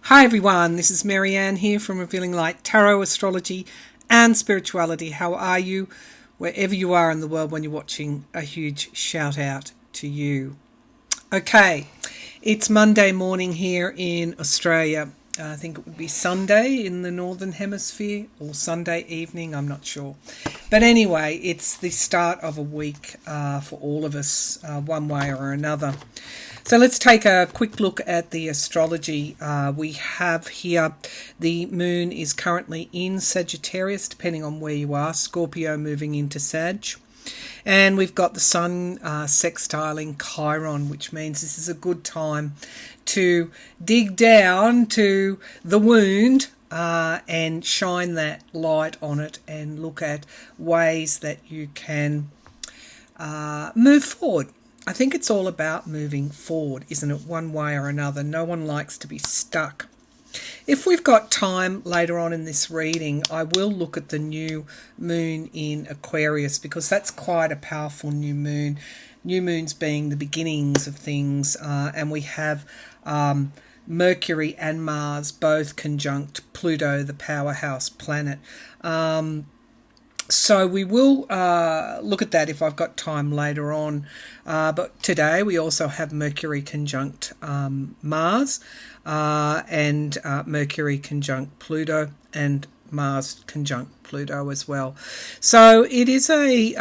Hi everyone, this is Maryann here from Revealing Light Tarot, Astrology and Spirituality. How are you? Wherever you are in the world when you're watching, a huge shout out to you. Okay, it's Monday morning here in Australia. I think it would be Sunday in the Northern Hemisphere or Sunday evening, I'm not sure. But anyway, it's the start of a week for all of us, one way or another. So let's take a quick look at the astrology. We have here the moon is currently in Sagittarius, depending on where you are, Scorpio moving into Sag. And we've got the sun sextiling Chiron, which means this is a good time to dig down to the wound and shine that light on it and look at ways that you can move forward. I think it's all about moving forward, isn't it, one way or another? No one likes to be stuck. If we've got time later on in this reading, I will look at the new moon in Aquarius because that's quite a powerful new moon. New moons being the beginnings of things, and we have Mercury and Mars both conjunct Pluto, the powerhouse planet. So we will look at that if I've got time later on. But today we also have Mercury conjunct Mars and Mercury conjunct Pluto and Mars conjunct Pluto as well. So it is a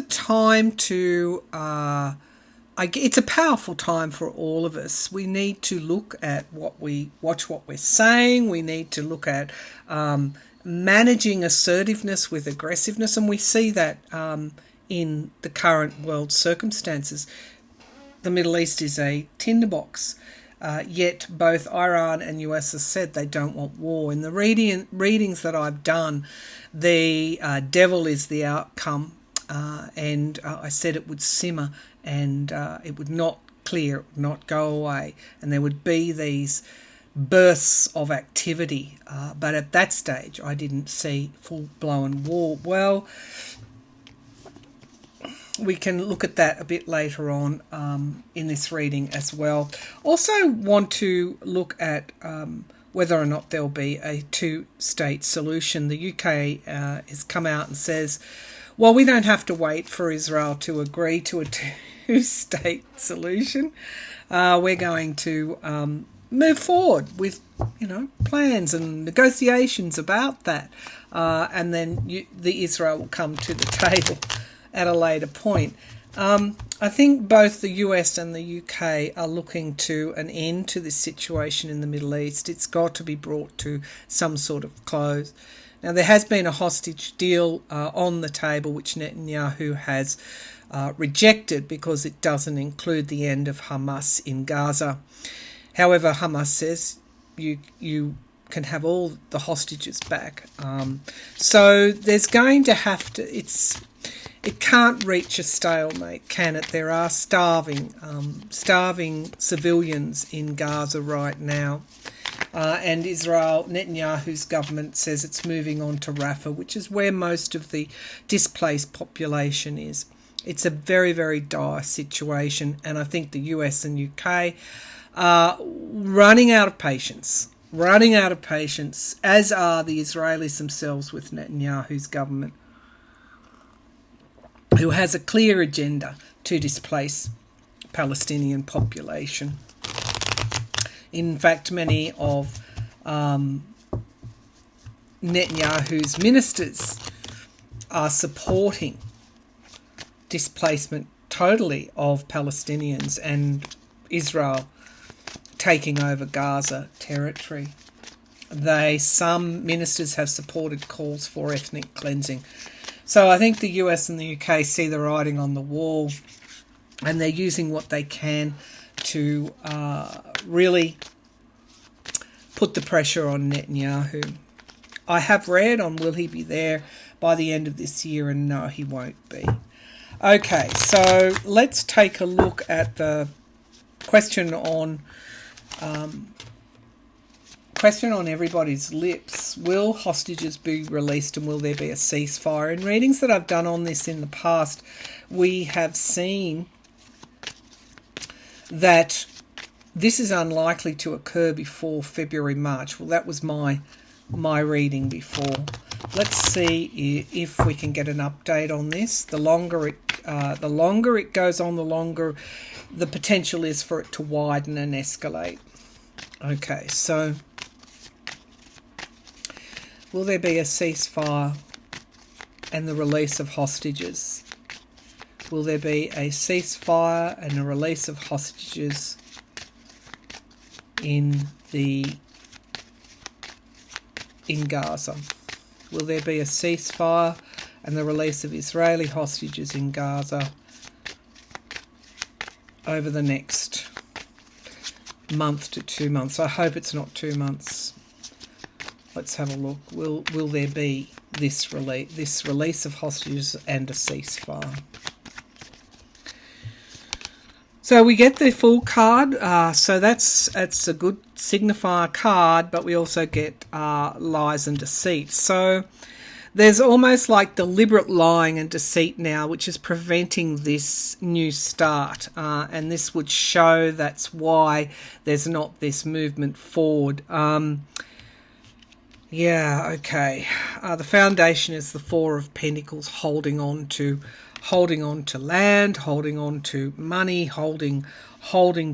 time to it's a powerful time for all of us. We need to look at watch what we're saying. We need to look at managing assertiveness with aggressiveness, and we see that in the current world circumstances. The Middle East is a tinderbox, yet both Iran and US have said they don't want war. In the readings that I've done, the devil is the outcome, and I said it would simmer and it would not clear, it would not go away, and there would be these bursts of activity, but at that stage I didn't see full-blown war. Well, we can look at that a bit later on in this reading as well. Also want to look at whether or not there'll be a two-state solution. The UK has come out and says, well, we don't have to wait for Israel to agree to a two-state solution. We're going to move forward with, plans and negotiations about that, and then the Israel will come to the table at a later point. I think both the US and the UK are looking to an end to this situation in the Middle East. It's got to be brought to some sort of close. Now, there has been a hostage deal on the table, which Netanyahu has rejected because it doesn't include the end of Hamas in Gaza. However, Hamas says you can have all the hostages back. So there's going to have to, it can't reach a stalemate, can it? There are starving civilians in Gaza right now. And Israel, Netanyahu's government says it's moving on to Rafah, which is where most of the displaced population is. It's a very, very dire situation, and I think the US and UK running out of patience, as are the Israelis themselves with Netanyahu's government, who has a clear agenda to displace Palestinian population. In fact, many of Netanyahu's ministers are supporting displacement totally of Palestinians and Israel taking over Gaza territory. Some ministers have supported calls for ethnic cleansing. So I think the US and the UK see the writing on the wall, and they're using what they can to really put the pressure on Netanyahu. I have read on will he be there by the end of this year, and no, he won't be. Okay, so let's take a look at the question on everybody's lips. Will hostages be released and will there be a ceasefire? In readings that I've done on this in the past, we have seen that this is unlikely to occur before February, March. Well, that was my reading before. Let's see if we can get an update on this. The longer it goes on, the longer the potential is for it to widen and escalate. Okay, so will there be a ceasefire and the release of hostages? Will there be a ceasefire and a release of hostages in Gaza? Will there be a ceasefire and the release of Israeli hostages in Gaza over the next month to 2 months? I hope it's not 2 months. Let's have a look. Will there be this release of hostages and a ceasefire? So we get the full card, so that's a good signifier card, but we also get lies and deceit. So there's almost like deliberate lying and deceit now, which is preventing this new start, and this would show that's why there's not this movement forward. Yeah, okay. The foundation is the Four of Pentacles, holding on to land, holding on to money, holding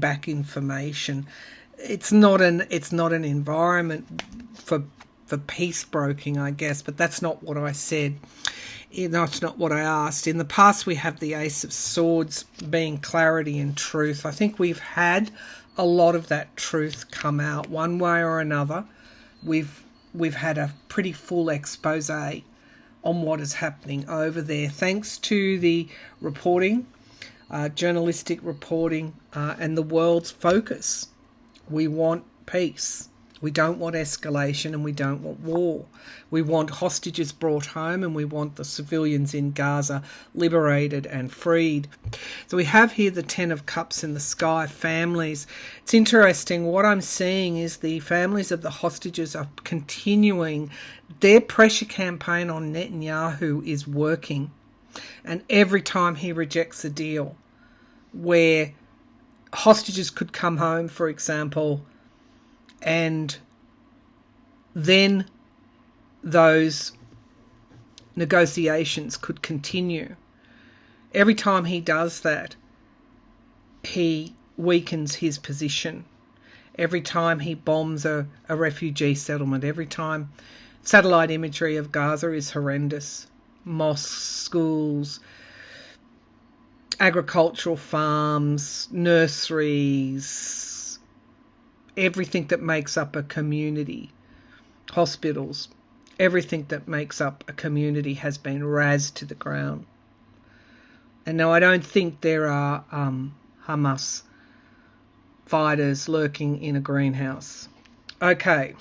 back information. It's not an environment for peace broking, I guess, but that's not what I said. That's not what I asked. In the past, we have the Ace of Swords being clarity and truth. I think we've had a lot of that truth come out one way or another. We've had a pretty full expose on what is happening over there, thanks to the reporting, journalistic reporting, and the world's focus. We want peace. We don't want escalation, and we don't want war. We want hostages brought home, and we want the civilians in Gaza liberated and freed. So we have here the Ten of Cups in the sky, families. It's interesting. What I'm seeing is the families of the hostages are continuing. Their pressure campaign on Netanyahu is working. And every time he rejects a deal where hostages could come home, for example, and then those negotiations could continue. Every time he does that, he weakens his position. Every time he bombs a refugee settlement, every time satellite imagery of Gaza is horrendous. Mosques, schools, agricultural farms, nurseries, everything that makes up a community, hospitals, everything that makes up a community has been razed to the ground. And now I don't think there are Hamas fighters lurking in a greenhouse. Okay.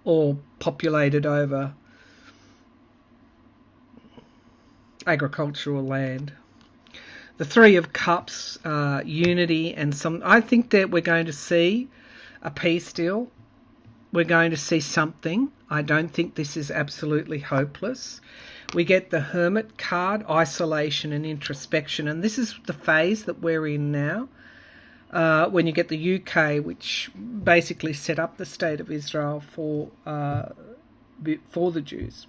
Or populated over agricultural land. The Three of Cups, unity, and I think that we're going to see a peace deal. We're going to see something. I don't think this is absolutely hopeless. We get the Hermit card, isolation and introspection, and this is the phase that we're in now. When you get the UK, which basically set up the state of Israel for the Jews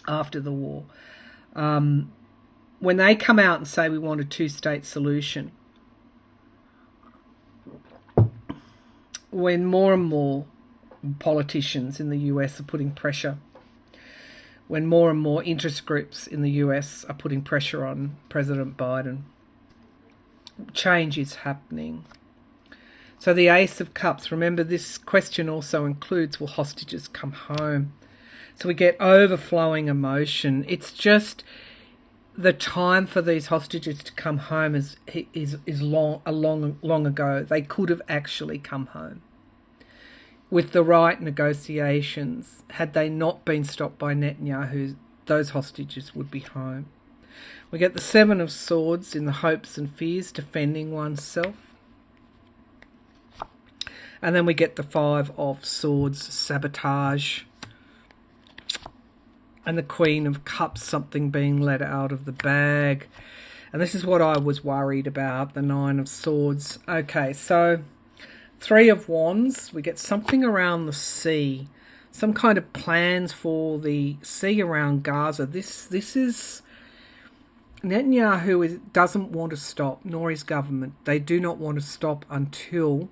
after the war. When they come out and say we want a two-state solution, when more and more politicians in the US are putting pressure, when more and more interest groups in the US are putting pressure on President Biden, change is happening. So the Ace of Cups, remember this question also includes, will hostages come home? So we get overflowing emotion. It's just the time for these hostages to come home is long ago. They could have actually come home with the right negotiations. Had they not been stopped by Netanyahu, those hostages would be home. We get the Seven of Swords in the hopes and fears, defending oneself. And then we get the Five of Swords, sabotage. And the Queen of Cups, something being let out of the bag. And this is what I was worried about, the Nine of Swords. Okay, so Three of Wands, we get something around the sea. Some kind of plans for the sea around Gaza. This is Netanyahu doesn't want to stop, nor his government. They do not want to stop until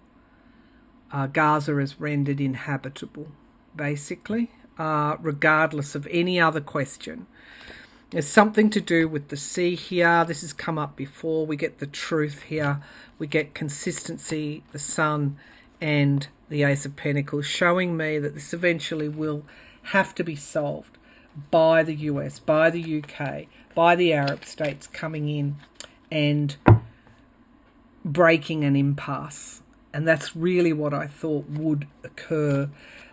Gaza is rendered inhabitable, basically, regardless of any other question. There's something to do with the sea here. This has come up before. We get the truth here. We get consistency, the sun, and the Ace of Pentacles, showing me that this eventually will have to be solved by the US, by the UK, by the Arab states coming in and breaking an impasse. And that's really what I thought would occur.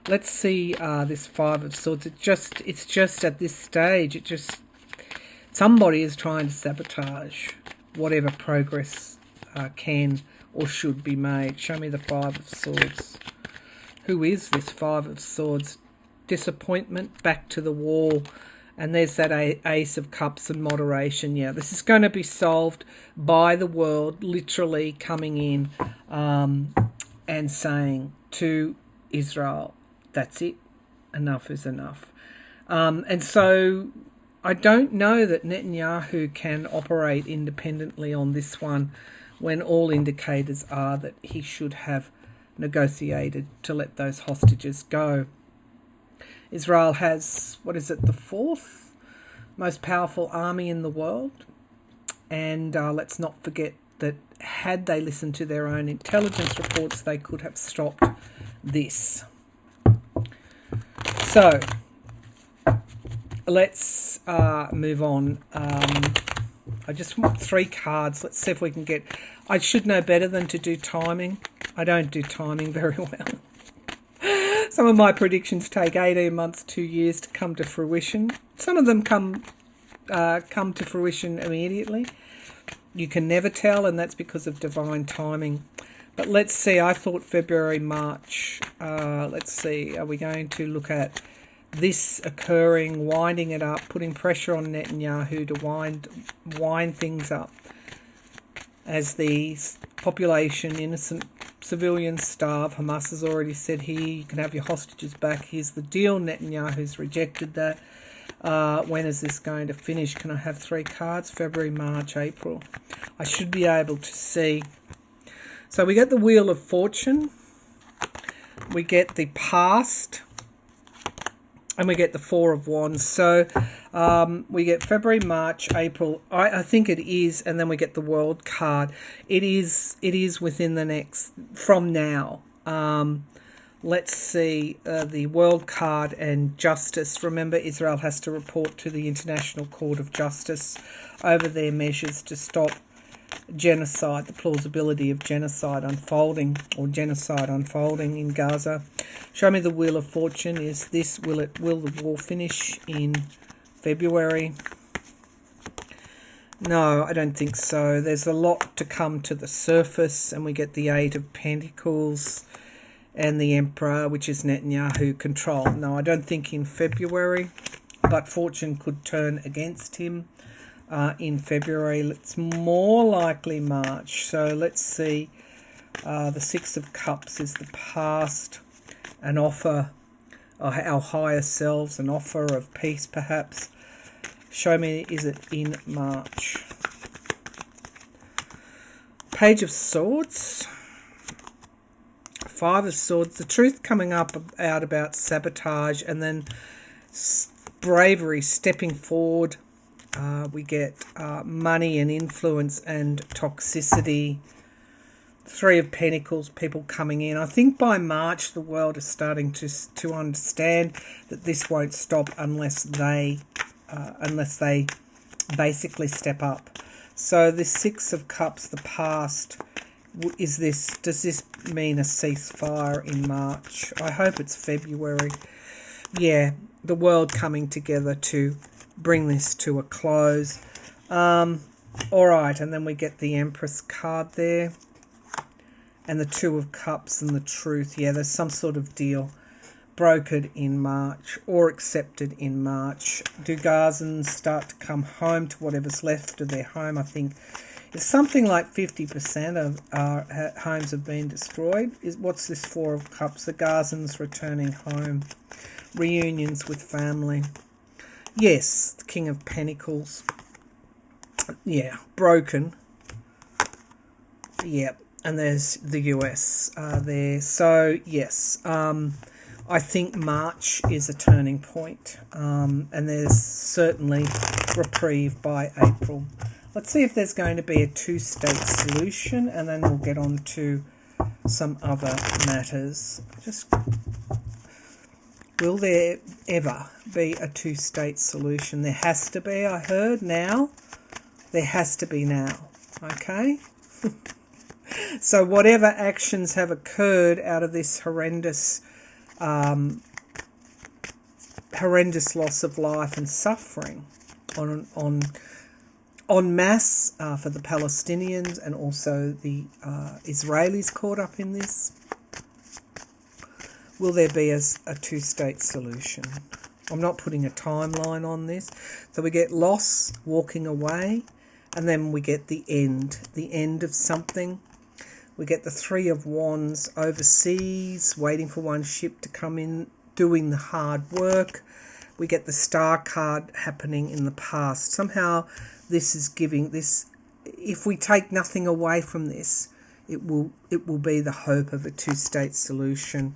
Let's see this Five of Swords. It's just at this stage, somebody is trying to sabotage whatever progress can or should be made. Show me the Five of Swords. Who is this Five of Swords? Disappointment, back to the wall. And there's that Ace of Cups and moderation. Yeah, this is going to be solved by the world literally coming in and saying to Israel, that's it, enough is enough. And so I don't know that Netanyahu can operate independently on this one when all indicators are that he should have negotiated to let those hostages go. Israel has, the fourth most powerful army in the world. And let's not forget that had they listened to their own intelligence reports, they could have stopped this. So let's move on. I just want 3 cards. Let's see if we can get... I should know better than to do timing. I don't do timing very well. Some of my predictions take 18 months, 2 years to come to fruition. Some of them come to fruition immediately. You can never tell, and that's because of divine timing. But let's see. I thought February, March. Let's see. Are we going to look at this occurring, winding it up, putting pressure on Netanyahu to wind things up as the population, innocent civilians, starve? Hamas has already said here, you can have your hostages back. Here's the deal. Netanyahu's rejected that. When is this going to finish? Can I have 3 cards? February, March, April. I should be able to see. So we get the Wheel of Fortune. We get the past. And we get the Four of Wands. So we get February, March, April. I think it is. And then we get the World card. It is within the next, from now. Let's see the World card and justice. Remember, Israel has to report to the International Court of Justice over their measures to stop genocide, the plausibility of genocide unfolding in Gaza. Show me the Wheel of Fortune. Is this, will the war finish in February? No, I don't think so. There's a lot to come to the surface, and we get the Eight of Pentacles and the Emperor, which is Netanyahu control. No, I don't think in February, but fortune could turn against him in February. It's more likely March. So let's see. The Six of Cups is the past, an offer, our higher selves, an offer of peace perhaps. Show me, is it in March? Page of Swords. Five of Swords. The truth coming out about sabotage, and then bravery, stepping forward. We get money and influence and toxicity. Three of Pentacles, people coming in. I think by March the world is starting to understand that this won't stop unless they basically step up. So this Six of Cups, the past, does this mean a ceasefire in March? I hope it's February. Yeah, the world coming together to bring this to a close. All right, and then we get the Empress card there. And the Two of Cups and the truth. Yeah, there's some sort of deal brokered in March or accepted in March. Do Gazans start to come home to whatever's left of their home? I think it's something like 50% of our homes have been destroyed. What's this Four of Cups? The Gazans returning home. Reunions with family. Yes, the King of Pentacles. Yeah, broken. Yep, and there's the US there. So, yes, I think March is a turning point, and there's certainly reprieve by April. Let's see if there's going to be a two-state solution, and then we'll get on to some other matters. Will there ever be a two-state solution? There has to be, I heard, now. There has to be now, okay? So whatever actions have occurred out of this horrendous loss of life and suffering en masse for the Palestinians and also the Israelis caught up in this. Will there be a two-state solution? I'm not putting a timeline on this. So we get loss, walking away, and then we get the end of something. We get the Three of Wands overseas, waiting for one ship to come in, doing the hard work. We get the Star card happening in the past. Somehow this is giving this, if we take nothing away from this, it will be the hope of a two-state solution.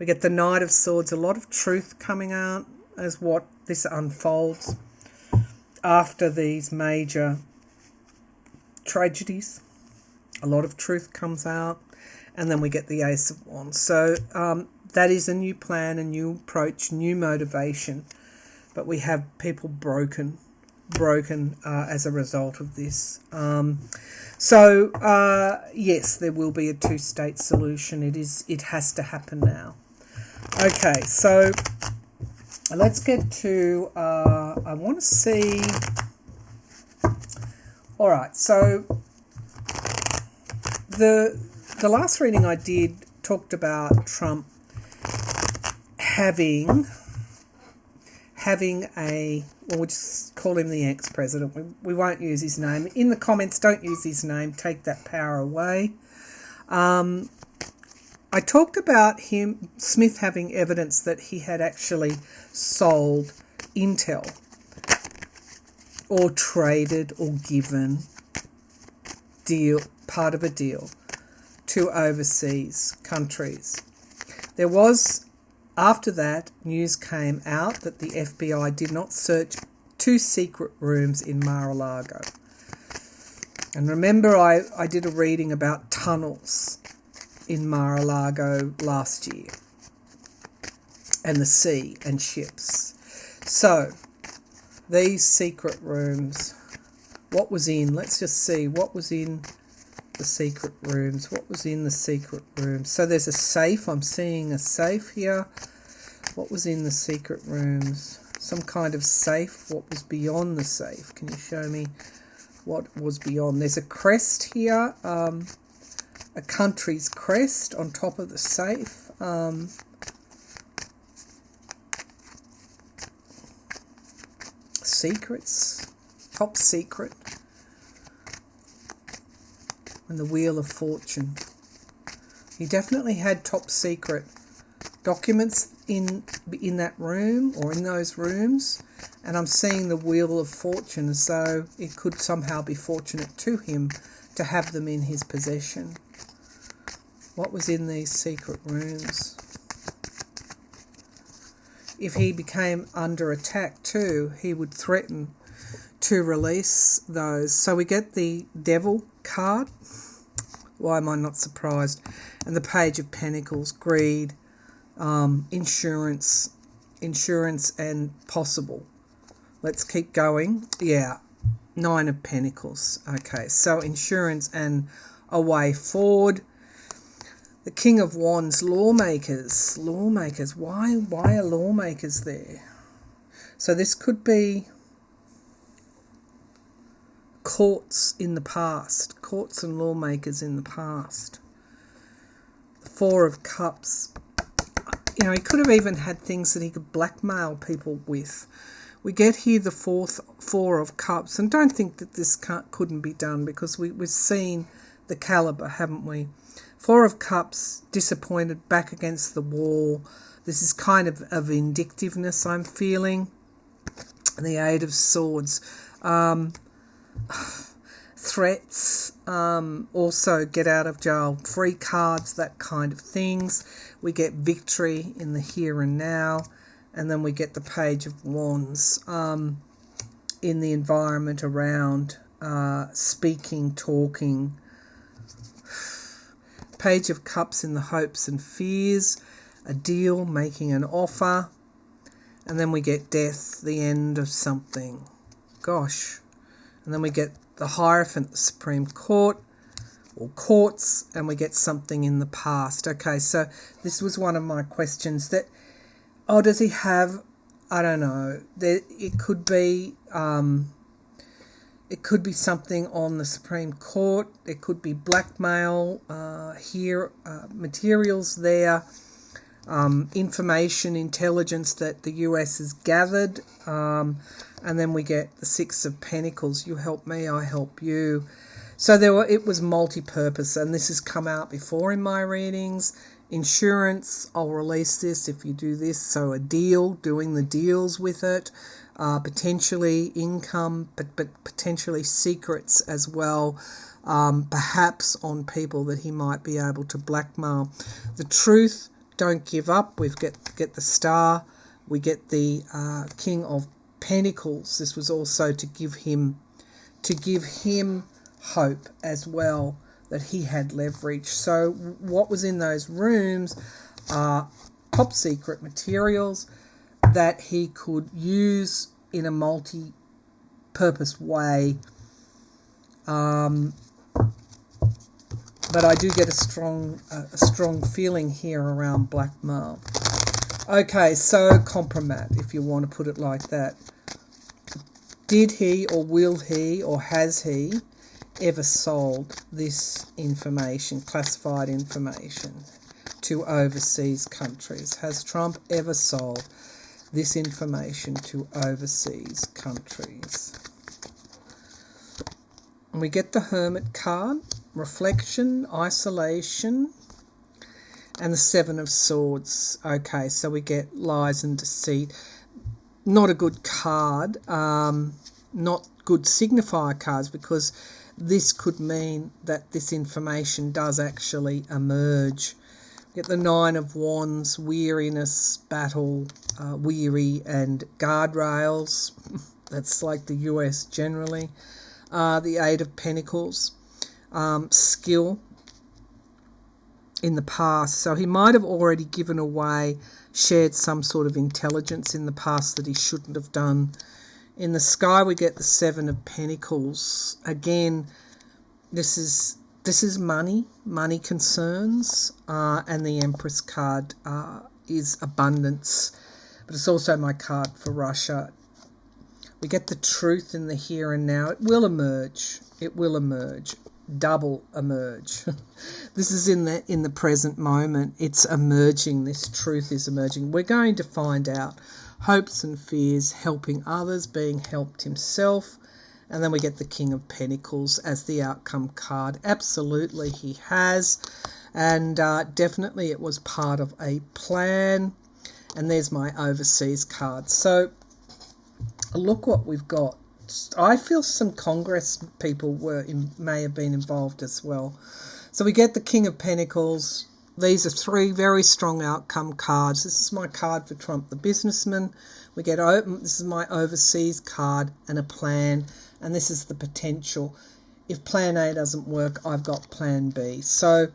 We get the Knight of Swords, a lot of truth coming out as what this unfolds after these major tragedies. A lot of truth comes out, and then we get the Ace of Wands. So that is a new plan, a new approach, new motivation, but we have people broken as a result of this. Yes, there will be a two-state solution. It has to happen now. Okay, so let's get to, I want to see, all right, so the last reading I did talked about Trump having a, well, we'll just call him the ex-president. We won't use his name. In the comments, don't use his name. Take that power away. I talked about Smith having evidence that he had actually sold intel or traded or given part of a deal to overseas countries. There was, after that, news came out that the FBI did not search 2 secret rooms in Mar-a-Lago. And remember, I did a reading about tunnels in Mar-a-Lago last year, and the sea and ships. So, these secret rooms, what was in, let's just see, what was in the secret rooms, what was in the secret rooms. So there's a safe, I'm seeing a safe here. What was in the secret rooms? Some kind of safe. What was beyond the safe? Can you show me what was beyond? There's a crest here, a country's crest on top of the safe. Secrets, top secret, and the Wheel of Fortune. He definitely had top secret documents in that room or in those rooms, and I'm seeing the Wheel of Fortune as though it could somehow be fortunate to him to have them in his possession. What was in these secret rooms? If he became under attack too, he would threaten to release those. So we get the Devil card. Why am I not surprised? And the Page of Pentacles, greed, insurance and possible. Let's keep going. Yeah, 9 of Pentacles. Okay, so insurance and a way forward. The King of Wands, lawmakers. Why are lawmakers there? So this could be courts in the past, courts and lawmakers in the past. The Four of Cups. You know, he could have even had things that he could blackmail people with. We get here the Four of Cups, and don't think that this couldn't be done, because we've seen the calibre, haven't we? Four of Cups, disappointed, back against the wall. This is kind of a vindictiveness I'm feeling. And the Eight of Swords. Threats, also get out of jail free cards, that kind of things. We get victory in the here and now. And then we get the Page of Wands in the environment around, speaking, talking. Page of Cups in the hopes and fears, a deal, making an offer. And then we get death, the end of something. Gosh. And then we get the Hierophant, the Supreme Court, or courts, and we get something in the past. Okay, so this was one of my questions that, does he have, I don't know, it could be something on the Supreme Court, it could be blackmail here, materials there, information, intelligence that the US has gathered, and then we get the Six of Pentacles. You help me, I help you. So it was multi-purpose, and this has come out before in my readings. Insurance, I'll release this if you do this. So a deal, doing the deals with it, potentially income, but potentially secrets as well, perhaps on people that he might be able to blackmail. The Truth, don't give up. We get the Star, we get the King of Pentacles. This was also to give him hope as well, that he had leverage. So what was in those rooms are top secret materials that he could use in a multi-purpose way. But I do get a strong feeling here around blackmail. Okay, so compromise, if you want to put it like that. Did he, or will he, or has he ever sold this information, classified information, to overseas countries? Has Trump ever sold this information to overseas countries? And we get the Hermit card, reflection, isolation, and the Seven of Swords. Okay, so we get lies and deceit. Not a good card, not good signifier cards, because this could mean that this information does actually emerge. Get the Nine of Wands, weariness, battle, weary, and guardrails. That's like the US generally. The Eight of Pentacles, skill in the past. So he might have already given away, shared some sort of intelligence in the past that he shouldn't have done. In the Sky, we get the Seven of Pentacles. Again, this is money concerns, and the Empress card is abundance, but it's also my card for Russia. We get the Truth in the here and now. It will emerge. Double emerge. This is in the present moment. It's emerging. This truth is emerging. We're going to find out. Hopes and fears, helping others, being helped himself. And then we get the King of Pentacles as the outcome card. Absolutely he has. And definitely it was part of a plan. And there's my overseas card. So look what we've got. I feel some Congress people may have been involved as well. So we get the King of Pentacles. These are three very strong outcome cards. This is my card for Trump the businessman. We get this is my overseas card and a plan, and this is the potential. If plan A doesn't work, I've got plan B. So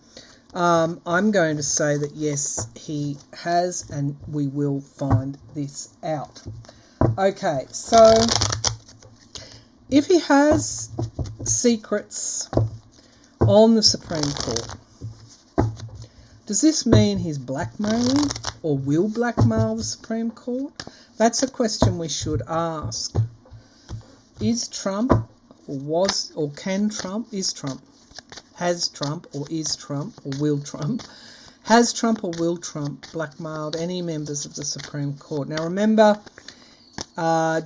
I'm going to say that yes, he has, and we will find this out. Okay, so if he has secrets on the Supreme Court, does this mean he's blackmailing or will blackmail the Supreme Court? That's a question we should ask. Is Trump, has Trump, or is Trump, or will Trump Has Trump or will Trump blackmailed any members of the Supreme Court? Now remember,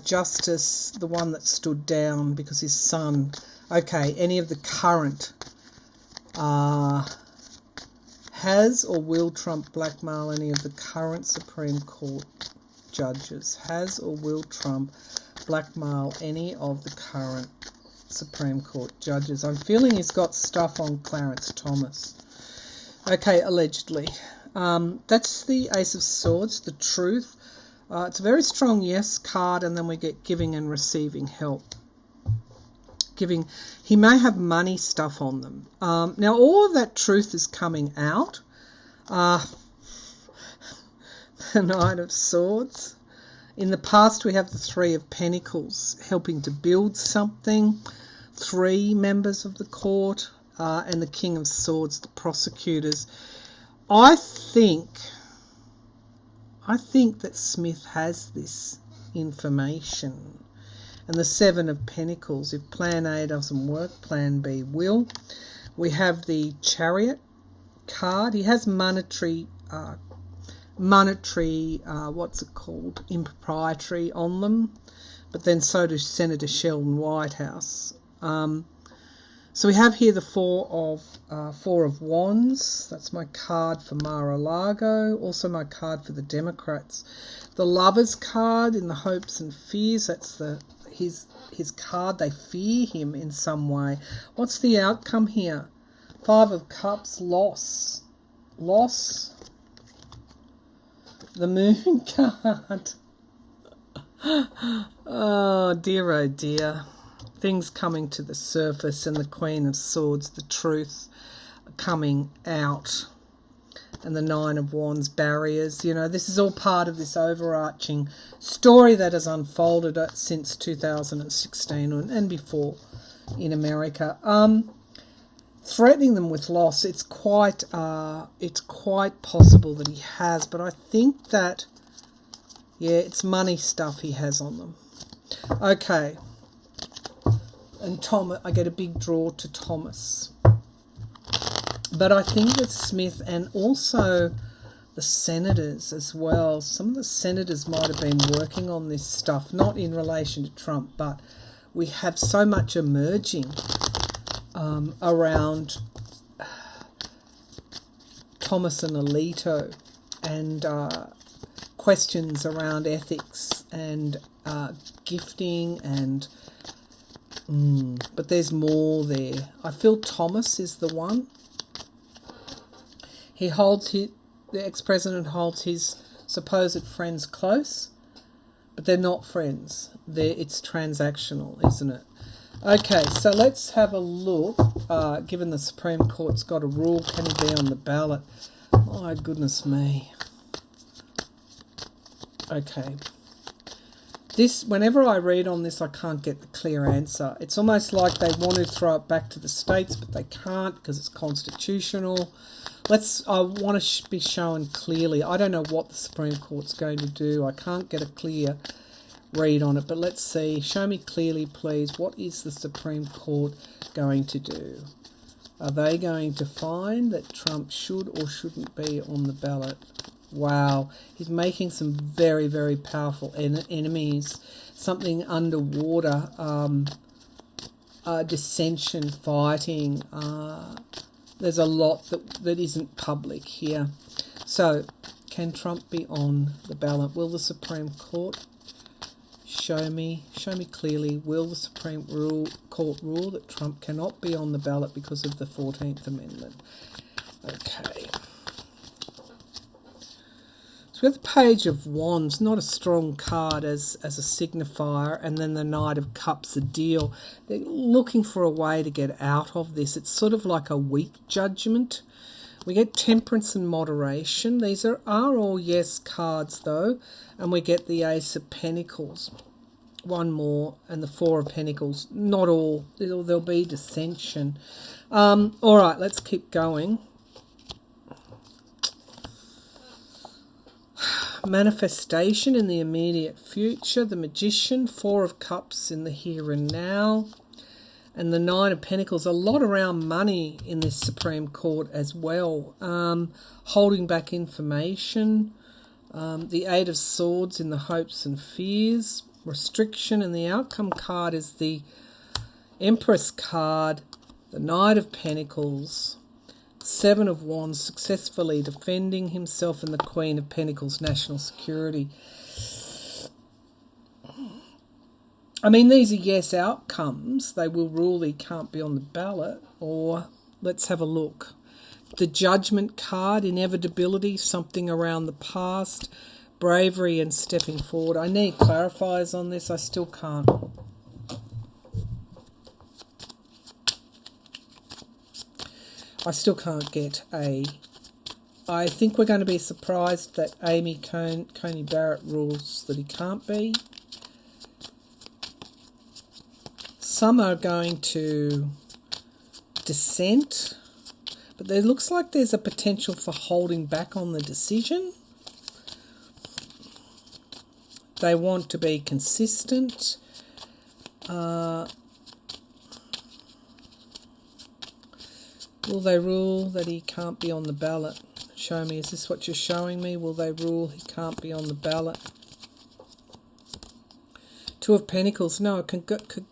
Justice, the one that stood down because his son, okay, any of the current, has or will Trump blackmail any of the current Supreme Court judges? Has or will Trump blackmail any of the current Supreme Court judges? I'm feeling he's got stuff on Clarence Thomas. Okay, allegedly. That's the Ace of Swords, the truth. It's a very strong yes card, and then we get giving and receiving help. Giving, he may have money stuff on them. Now, all of that truth is coming out. The Knight of Swords. In the past, we have the Three of Pentacles, helping to build something. 3 members of the court. And the King of Swords, the prosecutors. I think that Smith has this information. And the 7 of Pentacles, if Plan A doesn't work, Plan B will. We have the Chariot card. He has monetary, what's it called, impropriety on them. But then so does Senator Sheldon Whitehouse. So we have here the Four of Wands. That's my card for Mar-a-Lago. Also my card for the Democrats. The Lovers card in the hopes and fears. That's his card. They fear him in some way. What's the outcome here? 5 of Cups. Loss. The Moon card. Oh dear. Things coming to the surface, and the Queen of Swords, the truth coming out, and the 9 of Wands, barriers. You know, this is all part of this overarching story that has unfolded since 2016 and before in America. Threatening them with loss. It's quite possible that he has, but I think that, yeah, it's money stuff he has on them. Okay. And Thomas, I get a big draw to Thomas. But I think that Smith and also the senators as well, some of the senators might have been working on this stuff, not in relation to Trump, but we have so much emerging around Thomas and Alito, and questions around ethics and gifting and... but there's more there. I feel Thomas is the one. He holds the ex-president holds his supposed friends close, but they're not friends. It's transactional, isn't it? Okay, so let's have a look. Given the Supreme Court's got a rule, can he be on the ballot? My goodness me. Okay. Whenever I read on this, I can't get the clear answer. It's almost like they want to throw it back to the states, but they can't because it's constitutional. I want to be shown clearly. I don't know what the Supreme Court's going to do. I can't get a clear read on it, but let's see. Show me clearly, please. What is the Supreme Court going to do? Are they going to find that Trump should or shouldn't be on the ballot? Wow, he's making some very, very powerful enemies. Something underwater, dissension, fighting. There's a lot that isn't public here. So, can Trump be on the ballot? Will the Supreme Court show me clearly? Will the Supreme Court rule that Trump cannot be on the ballot because of the 14th Amendment? Okay. So we have the Page of Wands, not a strong card as a signifier, and then the Knight of Cups, a deal. They're looking for a way to get out of this. It's sort of like a weak judgment. We get Temperance and Moderation. These are all yes cards, though. And we get the Ace of Pentacles. One more, and the Four of Pentacles. Not all. There'll be dissension. All right, let's keep going. Manifestation in the immediate future, the Magician, 4 of Cups in the here and now, And the Nine of Pentacles, a lot around money in this Supreme Court as well. Holding back information. The Eight of Swords in the hopes and fears. Restriction. And the outcome card is the Empress card. The Knight of Pentacles. Seven of Wands, successfully defending himself, and the Queen of Pentacles, national security. I mean, these are yes outcomes. They will rule he can't be on the ballot. Or let's have a look. The Judgment card, inevitability, something around the past, bravery and stepping forward. I need clarifiers on this. I still can't. I still can't get a... I think we're going to be surprised that Amy Coney Barrett rules that he can't be. Some are going to dissent, but there looks like there's a potential for holding back on the decision. They want to be consistent. Will they rule that he can't be on the ballot? Show me, is this what you're showing me? Will they rule he can't be on the ballot? Two of Pentacles. No, it could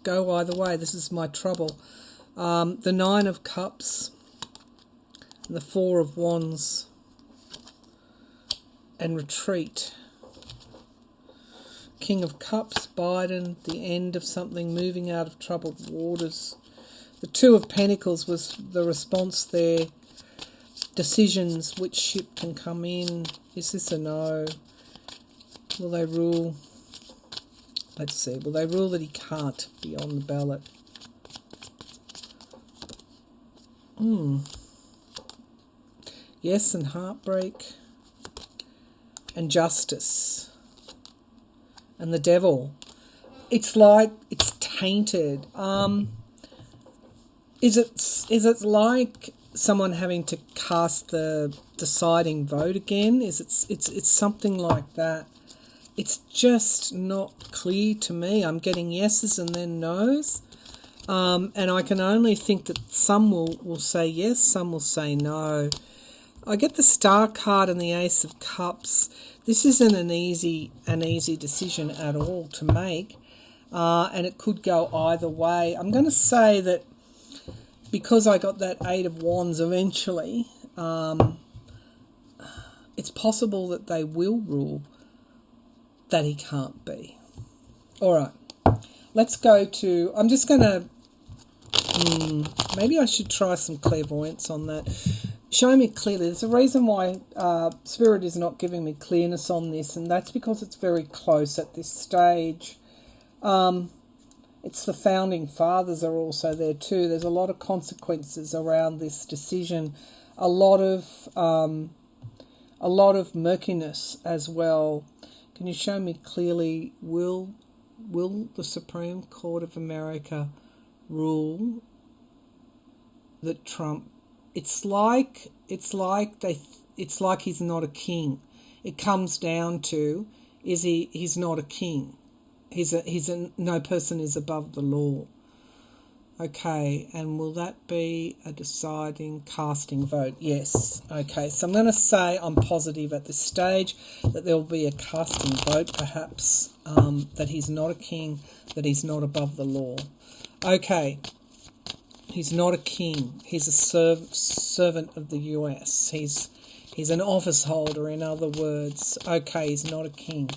go either way. This is my trouble. The Nine of Cups. And the Four of Wands. And retreat. King of Cups, Biden, the end of something, moving out of troubled waters. The Two of Pentacles was the response there. Decisions, which ship can come in. Is this a no? Will they rule? Let's see. Will they rule that he can't be on the ballot? Yes, and heartbreak. And justice. And the Devil. It's like it's tainted. Is it like someone having to cast the deciding vote again? It's something like that. It's just not clear to me. I'm getting yeses and then no's. And I can only think that some will say yes, some will say no. I get the Star card and the Ace of Cups. This isn't an easy decision at all to make. And it could go either way. I'm going to say that because I got that Eight of Wands eventually, it's possible that they will rule that he can't be. All right, let's go to... I'm just going to... maybe I should try some clairvoyance on that. Show me clearly. There's a reason why Spirit is not giving me clearness on this, and that's because it's very close at this stage. It's the Founding Fathers are also there too. There's a lot of consequences around this decision. A lot of murkiness as well. Can you show me clearly, will the Supreme Court of America rule that Trump... It's like he's not a king. It comes down to, he's not a king. No person is above the law. Okay, and will that be a deciding casting vote? Yes. Okay, so I'm going to say I'm positive at this stage that there will be a casting vote, perhaps, that he's not a king, that he's not above the law. Okay, he's not a king. He's a servant of the US. He's an office holder, in other words. Okay, he's not a king.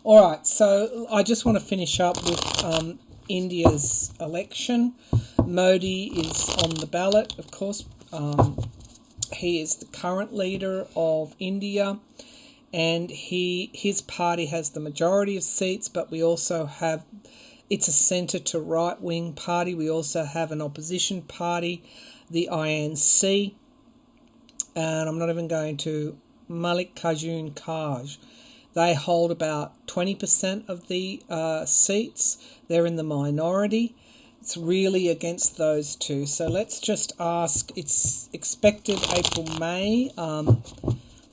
All right, so I just want to finish up with India's election. Modi is on the ballot, of course. He is the current leader of India, and his party has the majority of seats, but we also have... It's a centre to right-wing party. We also have an opposition party, the INC, and I'm not even going to... Mallikarjun Kharge. They hold about 20% of the seats. They're in the minority. It's really against those two. So let's just ask, it's expected April, May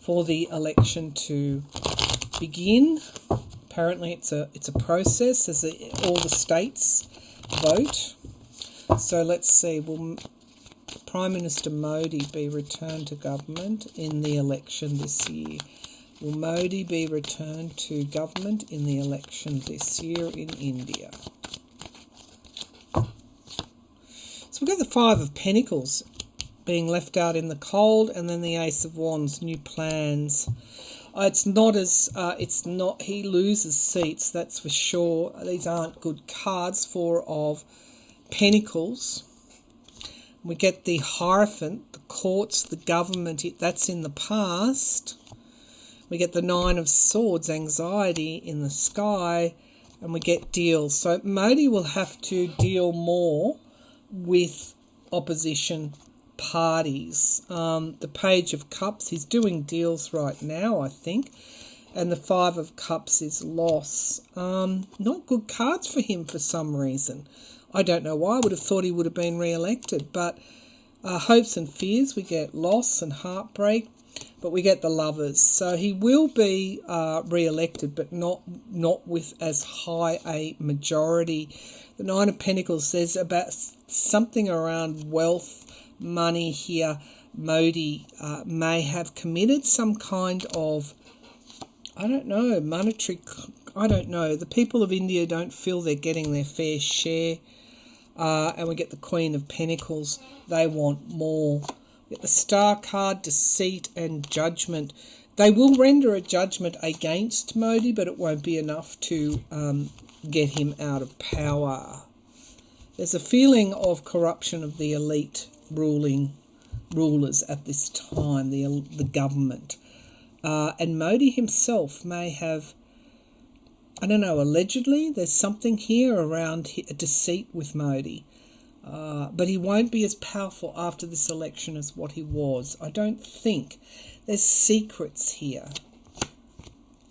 for the election to begin. Apparently it's a process as all the states vote. So let's see, will Prime Minister Modi be returned to government in the election this year? Will Modi be returned to government in the election this year in India? So we've got the Five of Pentacles being left out in the cold, and then the Ace of Wands, new plans. He loses seats, that's for sure. These aren't good cards. Four of Pentacles. We get the Hierophant, the courts, the government, that's in the past. We get the Nine of Swords, anxiety in the sky, and we get deals. So Modi will have to deal more with opposition parties. The Page of Cups, he's doing deals right now, I think. And the Five of Cups is loss. Not good cards for him for some reason. I don't know why. I would have thought he would have been re-elected. But hopes and fears, we get loss and heartbreak. But we get the Lovers. So he will be re-elected, but not with as high a majority. The Nine of Pentacles says about something around wealth, money here. Modi may have committed some kind of, I don't know, monetary, I don't know. The people of India don't feel they're getting their fair share. And we get the Queen of Pentacles. They want more. We get the Star card, deceit and judgment. They will render a judgment against Modi, but it won't be enough to get him out of power. There's a feeling of corruption of the elite rulers at this time, the government. And Modi himself may have, I don't know, allegedly there's something here around a deceit with Modi. But he won't be as powerful after this election as what he was. I don't think. There's secrets here.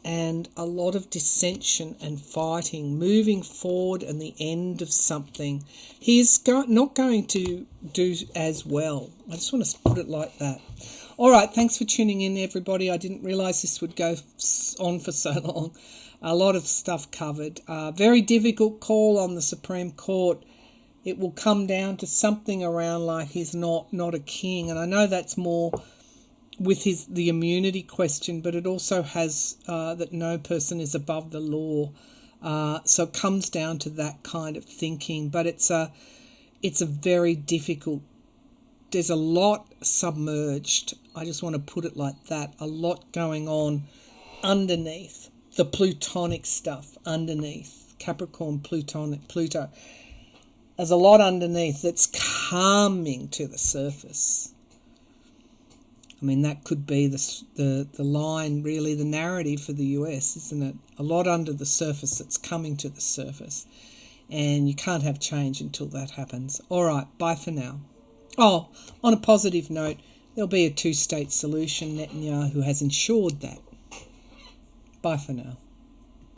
And a lot of dissension and fighting, moving forward and the end of something. He's not going to do as well. I just want to put it like that. All right, thanks for tuning in, everybody. I didn't realise this would go on for so long. A lot of stuff covered. Very difficult call on the Supreme Court. It will come down to something around like he's not a king. And I know that's more with the immunity question, but it also has that no person is above the law. So it comes down to that kind of thinking. But it's a very difficult. There's a lot submerged. I just want to put it like that. A lot going on underneath. The plutonic stuff underneath. Capricorn, Pluto. There's a lot underneath that's coming to the surface. I mean, that could be the line, really, the narrative for the US, isn't it? A lot under the surface that's coming to the surface. And you can't have change until that happens. All right, bye for now. Oh, on a positive note, there'll be a two-state solution. Netanyahu has ensured that. Bye for now.